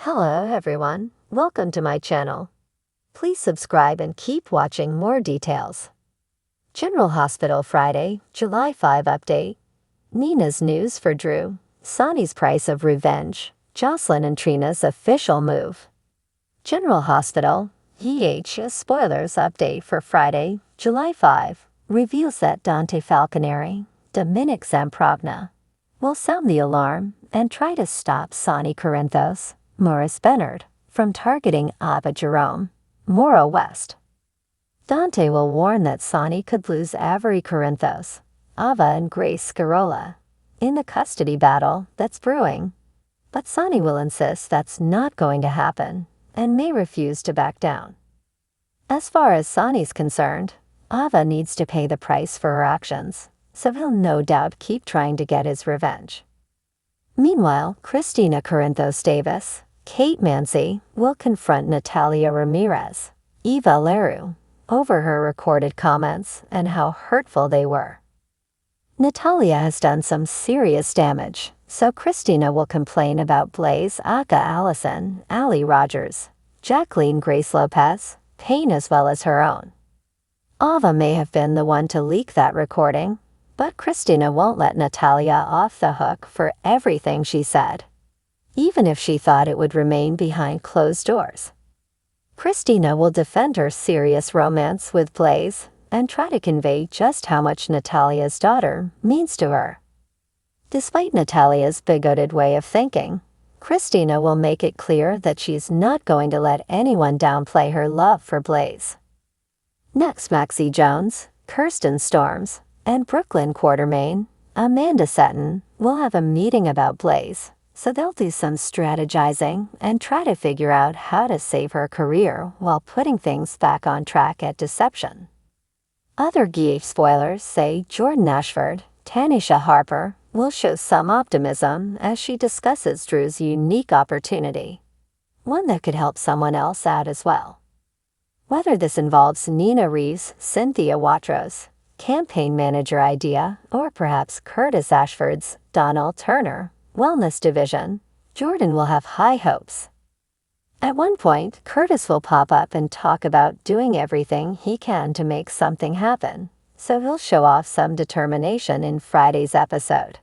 Hello everyone, welcome to my channel. Please subscribe and keep watching more details. General Hospital Friday, July 5 update. Nina's news for Drew, Sonny's price of revenge, Josslyn and Trina's official move. General Hospital, spoilers update for Friday, July 5, reveals that Dante Falconeri, Dominic Zamprogna, will sound the alarm and try to stop Sonny Corinthos, Morris Bernard, from targeting Ava Jerome, Mora West. Dante will warn that Sonny could lose Avery Corinthos, Ava and Grace Scarola, in the custody battle that's brewing. But Sonny will insist that's not going to happen and may refuse to back down. As far as Sonny's concerned, Ava needs to pay the price for her actions, so he'll no doubt keep trying to get his revenge. Meanwhile, Christina Corinthos Davis, Kate Mansi, will confront Natalia Ramirez, Eva Leroux, over her recorded comments and how hurtful they were. Natalia has done some serious damage, so Christina will complain about Blaze Aka Allison, Ali Rogers, Jacqueline Grace Lopez, Payne as well as her own. Ava may have been the one to leak that recording, but Christina won't let Natalia off the hook for everything she said, even if she thought it would remain behind closed doors. Christina will defend her serious romance with Blaze and try to convey just how much Natalia's daughter means to her. Despite Natalia's bigoted way of thinking, Christina will make it clear that she's not going to let anyone downplay her love for Blaze. Next, Maxie Jones, Kirsten Storms, and Brooklyn Quartermain, Amanda Seton, will have a meeting about Blaze, so they'll do some strategizing and try to figure out how to save her career while putting things back on track at Deception. Other GH spoilers say Jordan Ashford, Tanisha Harper, will show some optimism as she discusses Drew's unique opportunity, one that could help someone else out as well. Whether this involves Nina Reeves' Cynthia Watros campaign manager idea, or perhaps Curtis Ashford's Donald Turner wellness division, Jordan will have high hopes. At one point, Curtis will pop up and talk about doing everything he can to make something happen, so he'll show off some determination in Friday's episode.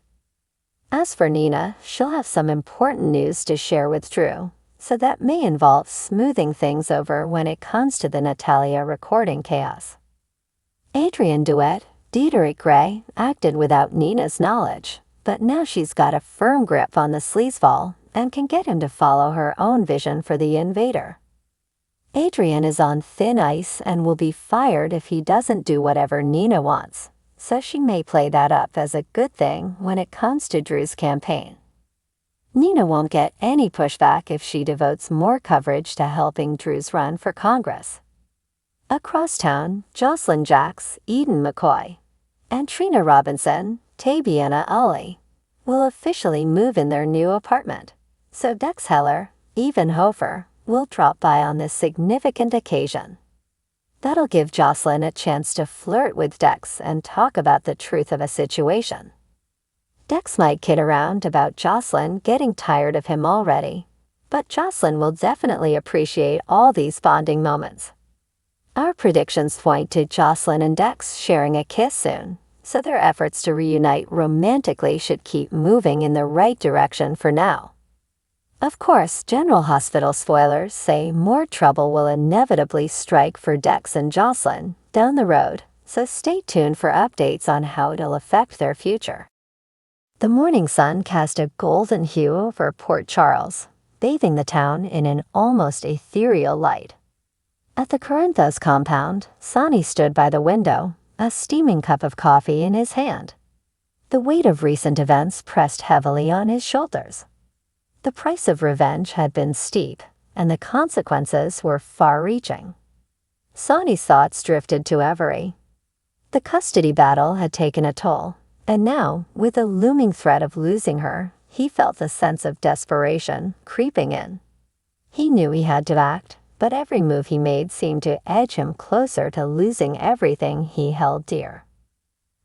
As for Nina, she'll have some important news to share with Drew, so that may involve smoothing things over when it comes to the Natalia recording chaos. Adrienne Duet, Diederik Gray, acted without Nina's knowledge, but now she's got a firm grip on the sleazeball and can get him to follow her own vision for the invader. Adrienne is on thin ice and will be fired if he doesn't do whatever Nina wants, so she may play that up as a good thing when it comes to Drew's campaign. Nina won't get any pushback if she devotes more coverage to helping Drew's run for Congress. Across town, Josslyn Jax, Eden McCoy, and Trina Robinson, Tabiana Ully, will officially move in their new apartment, so Dex Heller, Even Hofer, will drop by on this significant occasion. That'll give Josslyn a chance to flirt with Dex and talk about the truth of a situation. Dex might kid around about Josslyn getting tired of him already, but Josslyn will definitely appreciate all these bonding moments. Our predictions point to Josslyn and Dex sharing a kiss soon, so their efforts to reunite romantically should keep moving in the right direction for now. Of course, General Hospital spoilers say more trouble will inevitably strike for Dex and Josslyn down the road, so stay tuned for updates on how it'll affect their future. The morning sun cast a golden hue over Port Charles, bathing the town in an almost ethereal light. At the Corinthos compound, Sonny stood by the window, a steaming cup of coffee in his hand. The weight of recent events pressed heavily on his shoulders. The price of revenge had been steep, and the consequences were far-reaching. Sonny's thoughts drifted to Avery. The custody battle had taken a toll, and now, with the looming threat of losing her, he felt a sense of desperation creeping in. He knew he had to act, but every move he made seemed to edge him closer to losing everything he held dear.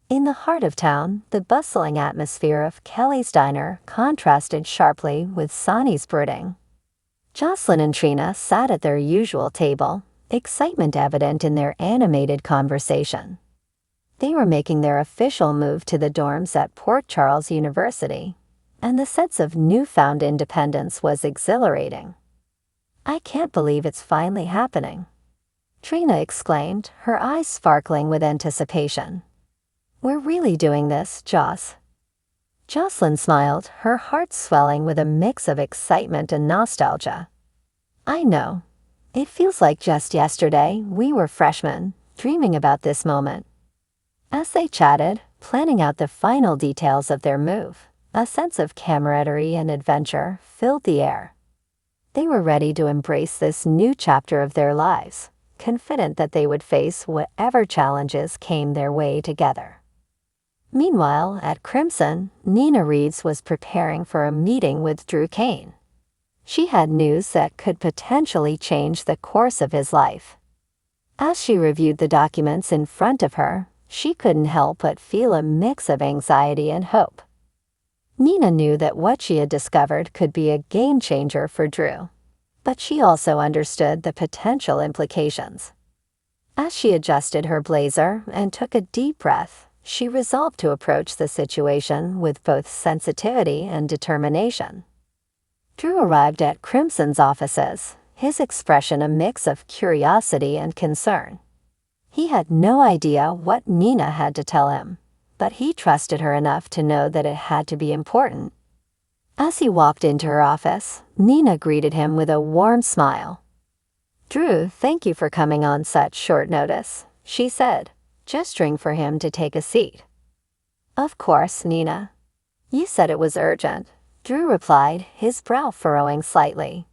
In the heart of town, the bustling atmosphere of Kelly's diner contrasted sharply with Sonny's brooding. Josslyn and Trina sat at their usual table, excitement evident in their animated conversation. They were making their official move to the dorms at Port Charles University, and the sense of newfound independence was exhilarating. "I can't believe it's finally happening," Trina exclaimed, her eyes sparkling with anticipation. "We're really doing this, Joss." Josslyn smiled, her heart swelling with a mix of excitement and nostalgia. "I know. It feels like just yesterday we were freshmen, dreaming about this moment." As they chatted, planning out the final details of their move, a sense of camaraderie and adventure filled the air. They were ready to embrace this new chapter of their lives, confident that they would face whatever challenges came their way together. Meanwhile, at Crimson, Nina Reeves was preparing for a meeting with Drew Kane. She had news that could potentially change the course of his life. As she reviewed the documents in front of her, she couldn't help but feel a mix of anxiety and hope. Nina knew that what she had discovered could be a game changer for Drew, but she also understood the potential implications. As she adjusted her blazer and took a deep breath, she resolved to approach the situation with both sensitivity and determination. Drew arrived at Crimson's offices, his expression a mix of curiosity and concern. He had no idea what Nina had to tell him, but he trusted her enough to know that it had to be important. As he walked into her office, Nina greeted him with a warm smile. "Drew, thank you for coming on such short notice," she said, gesturing for him to take a seat. "Of course, Nina. You said it was urgent," Drew replied, his brow furrowing slightly.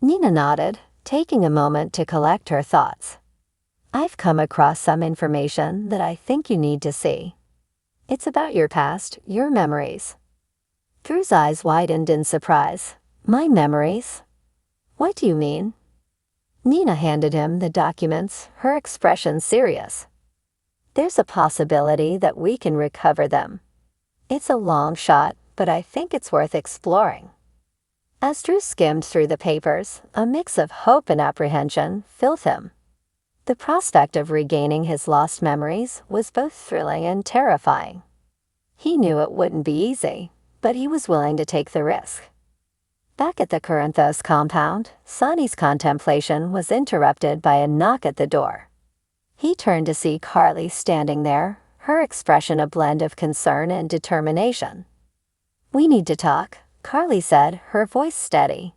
Nina nodded, taking a moment to collect her thoughts. "I've come across some information that I think you need to see. It's about your past, your memories." Drew's eyes widened in surprise. "My memories? What do you mean?" Nina handed him the documents, her expression serious. "There's a possibility that we can recover them. It's a long shot, but I think it's worth exploring." As Drew skimmed through the papers, a mix of hope and apprehension filled him. The prospect of regaining his lost memories was both thrilling and terrifying. He knew it wouldn't be easy, but he was willing to take the risk. Back at the Corinthos compound, Sonny's contemplation was interrupted by a knock at the door. He turned to see Carly standing there, her expression a blend of concern and determination. "We need to talk," Carly said, her voice steady.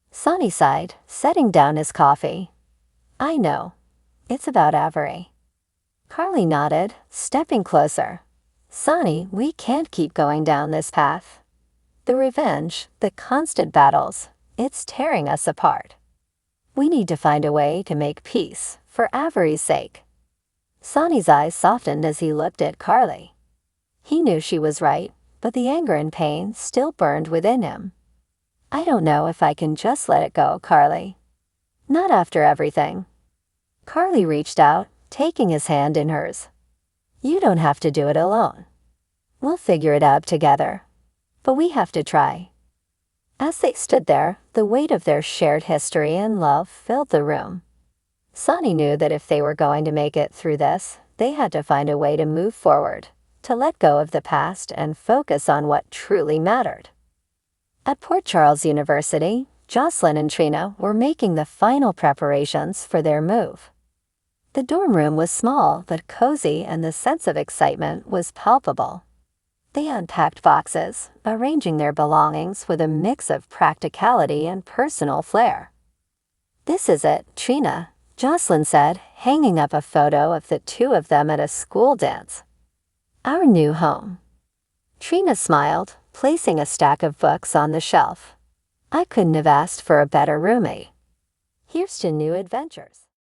Sonny sighed, setting down his coffee. "I know. It's about Avery." Carly nodded, stepping closer. "Sonny, we can't keep going down this path. The revenge, the constant battles, it's tearing us apart. We need to find a way to make peace, for Avery's sake." Sonny's eyes softened as he looked at Carly. He knew she was right, but the anger and pain still burned within him. "I don't know if I can just let it go, Carly. Not after everything." Carly reached out, taking his hand in hers. "You don't have to do it alone. We'll figure it out together. But we have to try." As they stood there, the weight of their shared history and love filled the room. Sonny knew that if they were going to make it through this, they had to find a way to move forward, to let go of the past and focus on what truly mattered. At Port Charles University, Josslyn and Trina were making the final preparations for their move. The dorm room was small but cozy, and the sense of excitement was palpable. They unpacked boxes, arranging their belongings with a mix of practicality and personal flair. "This is it, Trina," Josslyn said, hanging up a photo of the two of them at a school dance. "Our new home." Trina smiled, placing a stack of books on the shelf. "I couldn't have asked for a better roommate. Here's to new adventures."